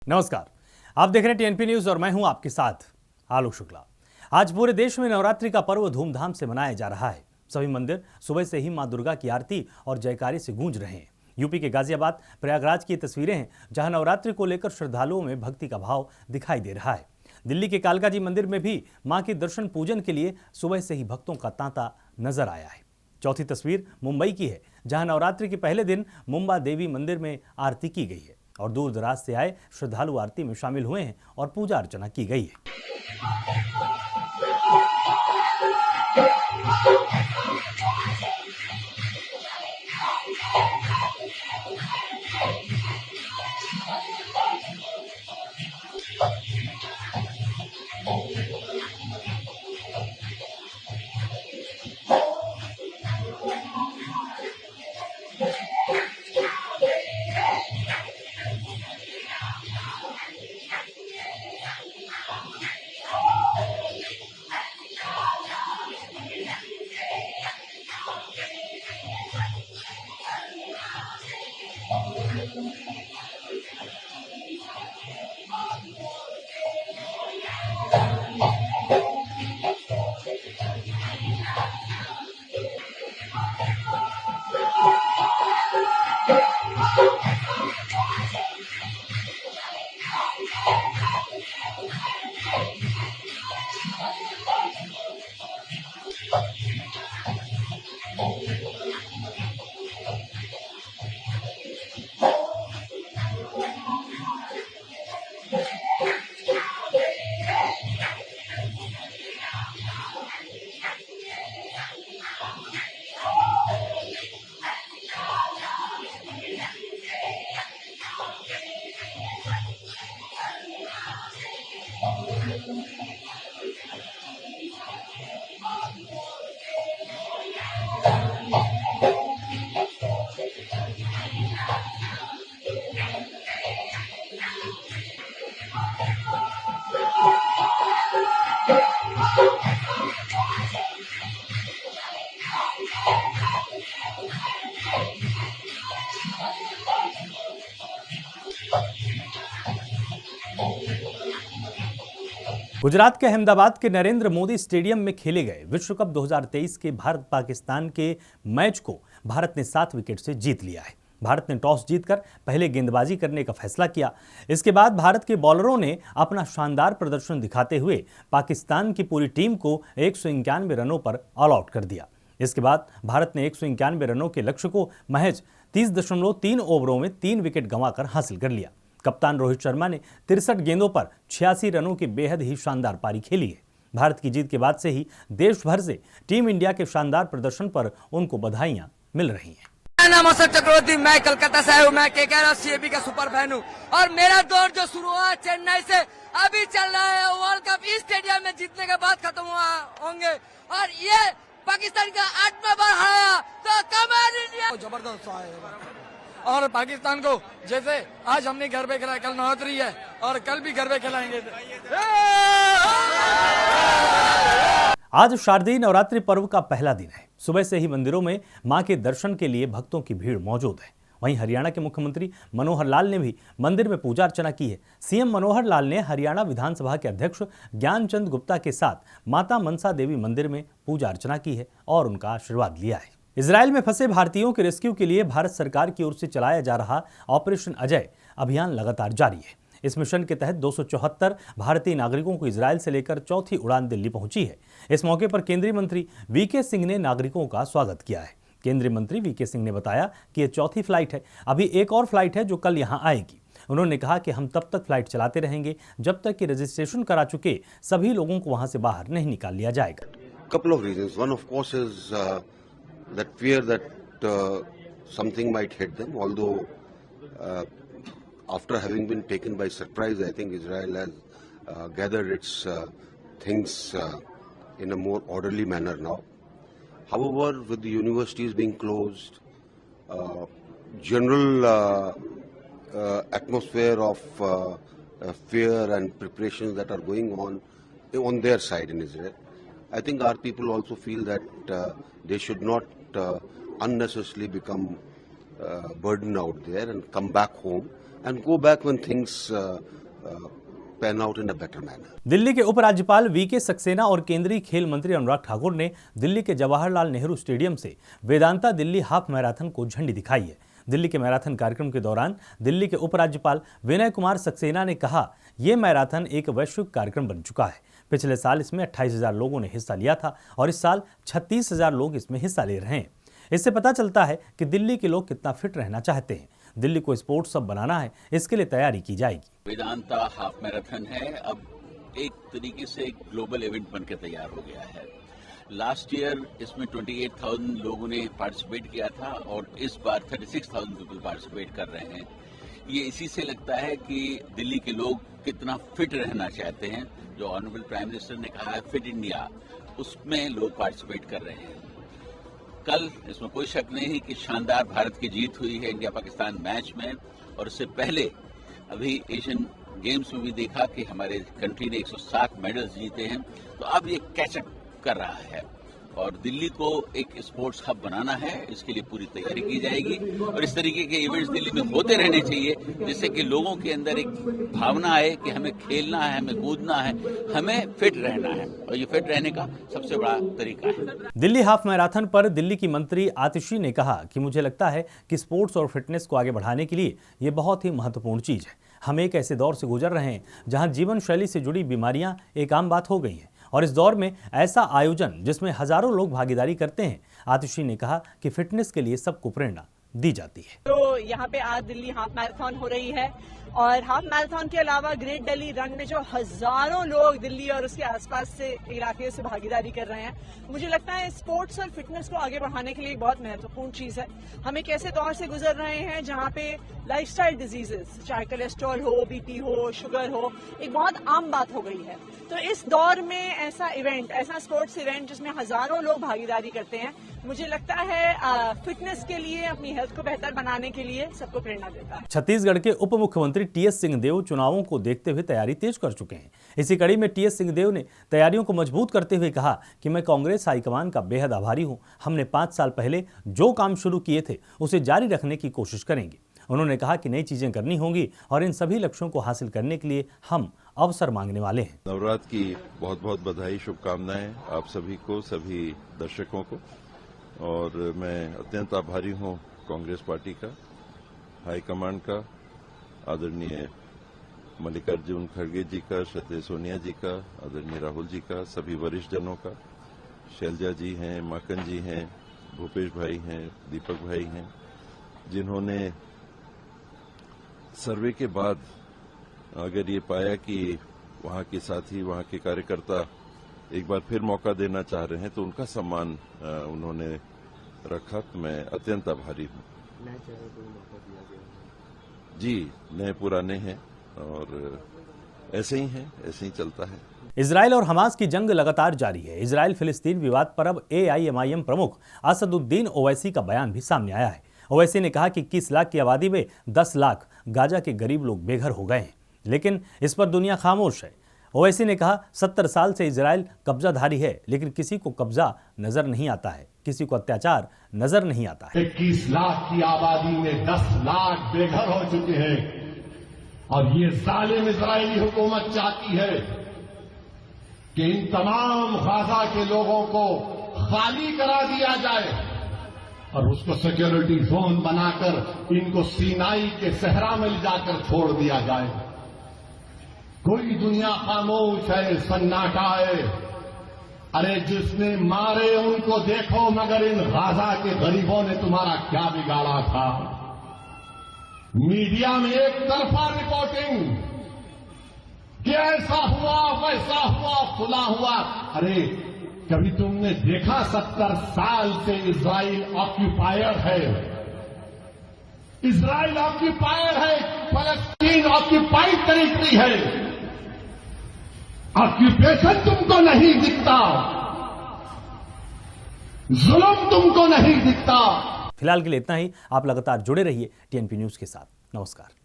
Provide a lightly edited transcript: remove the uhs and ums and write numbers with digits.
नमस्कार, आप देख रहे हैं टीएनपी न्यूज और मैं हूं आपके साथ आलोक शुक्ला। आज पूरे देश में नवरात्रि का पर्व धूमधाम से मनाया जा रहा है। सभी मंदिर सुबह से ही मां दुर्गा की आरती और जयकारे से गूंज रहे हैं। यूपी के गाजियाबाद प्रयागराज की तस्वीरें हैं जहां नवरात्रि को लेकर श्रद्धालुओं में भक्ति का भाव दिखाई दे रहा है। दिल्ली के कालका जी मंदिर में भी मां के दर्शन पूजन के लिए सुबह से ही भक्तों का तांता नजर आया है। चौथी तस्वीर मुंबई की है जहां नवरात्रि के पहले दिन मुंबा देवी मंदिर में आरती की गई है और दूर दराज से आए श्रद्धालु आरती में शामिल हुए हैं और पूजा अर्चना की गई है। गुजरात के अहमदाबाद के नरेंद्र मोदी स्टेडियम में खेले गए विश्व कप 2023 के भारत पाकिस्तान के मैच को भारत ने 7 विकेट से जीत लिया है। भारत ने टॉस जीतकर पहले गेंदबाजी करने का फैसला किया। इसके बाद भारत के बॉलरों ने अपना शानदार प्रदर्शन दिखाते हुए पाकिस्तान की पूरी टीम को 191 रनों पर ऑल आउट कर दिया। इसके बाद भारत ने 191 रनों के लक्ष्य को महज 30.3 ओवरों में 3 विकेट गंवाकर हासिल कर लिया। कप्तान रोहित शर्मा ने 63 गेंदों पर 86 रनों की बेहद ही शानदार पारी खेली है। भारत की जीत के बाद से ही देश भर से टीम इंडिया के शानदार प्रदर्शन पर उनको बधाइयां मिल रही हैं। मेरा नाम अशोक चक्रवर्ती, मैं कलकत्ता से आया हूँ। मैं केकेआर सीएबी का सुपर फैन हूँ और मेरा दौर जो शुरू हुआ चेन्नई से अभी चल रहा है। वर्ल्ड कप इस स्टेडियम में जीतने के बाद खत्म होंगे और ये पाकिस्तान का 8वां बार हारा तो कमाल इंडिया जबरदस्त है। और पाकिस्तान को जैसे आज हमने घर पे खिलाया, कल नवरात्रि है और कल भी घर पे खिलाएंगे। आज शारदीय नवरात्रि पर्व का पहला दिन है। सुबह से ही मंदिरों में मां के दर्शन के लिए भक्तों की भीड़ मौजूद है। वहीं हरियाणा के मुख्यमंत्री मनोहर लाल ने भी मंदिर में पूजा अर्चना की है। सीएम मनोहर लाल ने हरियाणा विधानसभा के अध्यक्ष ज्ञानचंद गुप्ता के साथ माता मनसा देवी मंदिर में पूजा अर्चना की है और उनका आशीर्वाद लिया है। इजराइल में फंसे भारतीयों के रेस्क्यू के लिए भारत सरकार की ओर से चलाया जा रहा ऑपरेशन अजय अभियान लगातार जारी है। इस मिशन के तहत 274 भारतीय नागरिकों को इजराइल से लेकर चौथी उड़ान दिल्ली पहुंची है। इस मौके पर केंद्रीय मंत्री वीके सिंह ने नागरिकों का स्वागत किया है। केंद्रीय मंत्री वीके सिंह ने बताया कि यह चौथी फ्लाइट है। अभी एक और फ्लाइट है जो कल यहां आएगी। उन्होंने कहा कि हम तब तक फ्लाइट चलाते रहेंगे जब तक कि रजिस्ट्रेशन करा चुके सभी लोगों को वहां से बाहर नहीं निकाल लिया जाएगा। Couple of reasons. One, of course, is that fear that something might hit them. Although, after having been taken by surprise, I think Israel has gathered its things in a more orderly manner now. However, with the universities being closed, general atmosphere of fear and preparations that are going on their side in Israel, I think our people also feel that they should not unnecessarily become burdened out there and come back home and go back when things pan out in a better manner. Delhi के उपराज्यपाल VK Saxena और केंद्रीय खेल मंत्री अनुराग ठाकुर ने दिल्ली के Jawaharlal Nehru stadium से Vedanta Delhi half marathon को झंडी दिखाई है। दिल्ली के मैराथन कार्यक्रम के दौरान दिल्ली के उपराज्यपाल विनय कुमार सक्सेना ने कहा, यह मैराथन एक वैश्विक कार्यक्रम बन चुका है। पिछले साल इसमें 28,000 लोगों ने हिस्सा लिया था और इस साल 36,000 लोग इसमें हिस्सा ले रहे हैं। इससे पता चलता है कि दिल्ली के लोग कितना फिट रहना चाहते हैं। दिल्ली को स्पोर्ट्स हब बनाना है, इसके लिए तैयारी की जाएगी। वेदांता हाफ मैराथन है, अब एक तरीके से एक ग्लोबल इवेंट बनकर तैयार हो गया है। लास्ट ईयर इसमें 28,000 लोगों ने पार्टिसिपेट किया था और इस बार 36,000 पीपल पार्टिसिपेट कर रहे हैं। ये इसी से लगता है कि दिल्ली के लोग कितना फिट रहना चाहते हैं। जो ऑनरेबल प्राइम मिनिस्टर ने कहा है फिट इंडिया, उसमें लोग पार्टिसिपेट कर रहे हैं। कल इसमें कोई शक नहीं कि शानदार भारत की जीत हुई है इंडिया पाकिस्तान मैच में, और इससे पहले अभी एशियन गेम्स में भी देखा कि हमारे कंट्री ने 107 मेडल्स जीते हैं। तो अब ये कैचअप कर रहा है और दिल्ली को एक स्पोर्ट्स हब बनाना है, इसके लिए पूरी तैयारी की जाएगी और इस तरीके के इवेंट्स दिल्ली में होते रहने चाहिए, जिससे कि लोगों के अंदर एक भावना आए कि हमें खेलना है, हमें कूदना है, हमें फिट रहना है, और ये फिट रहने का सबसे बड़ा तरीका है। दिल्ली हाफ मैराथन पर दिल्ली की मंत्री आतिशी ने कहा कि मुझे लगता है कि स्पोर्ट्स और फिटनेस को आगे बढ़ाने के लिए ये बहुत ही महत्वपूर्ण चीज है। हम एक ऐसे दौर से गुजर रहे हैं जहां जीवन शैली से जुड़ी बीमारियां एक आम बात हो गई हैं, और इस दौर में ऐसा आयोजन जिसमें हजारों लोग भागीदारी करते हैं। आतिशी ने कहा कि फिटनेस के लिए सबको प्रेरणा दी जाती है। तो यहाँ पे आज दिल्ली हाफ मैराथन हो रही है और हाफ मैराथन के अलावा ग्रेट दिल्ली रन में जो हजारों लोग दिल्ली और उसके आसपास से इलाके से भागीदारी कर रहे हैं, मुझे लगता है स्पोर्ट्स और फिटनेस को आगे बढ़ाने के लिए एक बहुत महत्वपूर्ण चीज है। हम एक ऐसे दौर से गुजर रहे हैं जहाँ पे लाइफस्टाइल डिजीजेस, चाहे कोलेस्ट्रॉल हो, बीपी हो, शुगर हो, एक बहुत आम बात हो गई है। तो इस दौर में ऐसा इवेंट, ऐसा स्पोर्ट्स इवेंट जिसमें हजारों लोग भागीदारी करते हैं, मुझे लगता है फिटनेस के लिए, अपनी हेल्थ को बेहतर बनाने के लिए सबको प्रेरणा देता है। छत्तीसगढ़ के उप मुख्यमंत्री टीएस सिंहदेव चुनावों को देखते हुए तैयारी तेज कर चुके हैं। इसी कड़ी में टीएस सिंहदेव ने तैयारियों को मजबूत करते हुए कहा कि मैं कांग्रेस हाईकमान का बेहद आभारी हूं। हमने 5 साल पहले जो काम शुरू किए थे उसे जारी रखने की कोशिश करेंगे। उन्होंने कहा कि नई चीजें करनी होंगी और इन सभी लक्ष्यों को हासिल करने के लिए हम अवसर मांगने वाले हैं। नवरात्र की बहुत बहुत बधाई, शुभकामनाएं आप सभी को, सभी दर्शकों को। और मैं अत्यंत आभारी हूं कांग्रेस पार्टी का, हाईकमांड का, आदरणीय मल्लिकार्जुन खड़गे जी का, श्रीमती सोनिया जी का, आदरणीय राहुल जी का, सभी वरिष्ठ जनों का, शैलजा जी हैं, माकन जी हैं, भूपेश भाई हैं, दीपक भाई हैं, जिन्होंने सर्वे के बाद अगर ये पाया कि वहां के साथी, वहां के कार्यकर्ता एक बार फिर मौका देना चाह रहे हैं, तो उनका सम्मान उन्होंने रखा। तो मैं अत्यंत आभारी हूं। नए चेहरे को मौका दिया गया जी, नए पुराने हैं और ऐसे ही हैं, ऐसे ही चलता है। इजराइल और हमास की जंग लगातार जारी है। इजराइल फिलिस्तीन विवाद पर अब AIMIM प्रमुख असदुद्दीन ओवैसी का बयान भी सामने आया है। ओवैसी ने कहा कि 21 लाख की आबादी में 10 लाख गाजा के गरीब लोग बेघर हो गए हैं, लेकिन इस पर दुनिया खामोश है। ओवैसी ने कहा 70 साल से इजराइल कब्जाधारी है, लेकिन किसी को कब्जा नजर नहीं आता है, किसी को अत्याचार नजर नहीं आता है। 21 लाख की आबादी में 10 लाख बेघर हो चुके हैं और ये जालिम इजरायली हुकूमत चाहती है कि इन तमाम गाजा के लोगों को खाली करा दिया जाए और उसको सिक्योरिटी जोन बनाकर इनको सीनाई के सहरा में ले जाकर छोड़ दिया जाए। कोई दुनिया खामोश है, सन्नाटा है। अरे जिसने मारे उनको देखो, मगर इन गाजा के गरीबों ने तुम्हारा क्या बिगाड़ा था? मीडिया में एक तरफा रिपोर्टिंग कि ऐसा हुआ, वैसा हुआ, फुला हुआ। अरे कभी तुमने देखा 70 साल से इजराइल ऑक्यूपायर है, इजराइल ऑक्यूपायर है, फलस्तीन ऑक्यूपाइड टेरिटरी है। ऑक्यूपेशन तुमको नहीं दिखता, जुल्म तुमको नहीं दिखता। फिलहाल के लिए इतना ही। आप लगातार जुड़े रहिए TNP न्यूज के साथ। नमस्कार।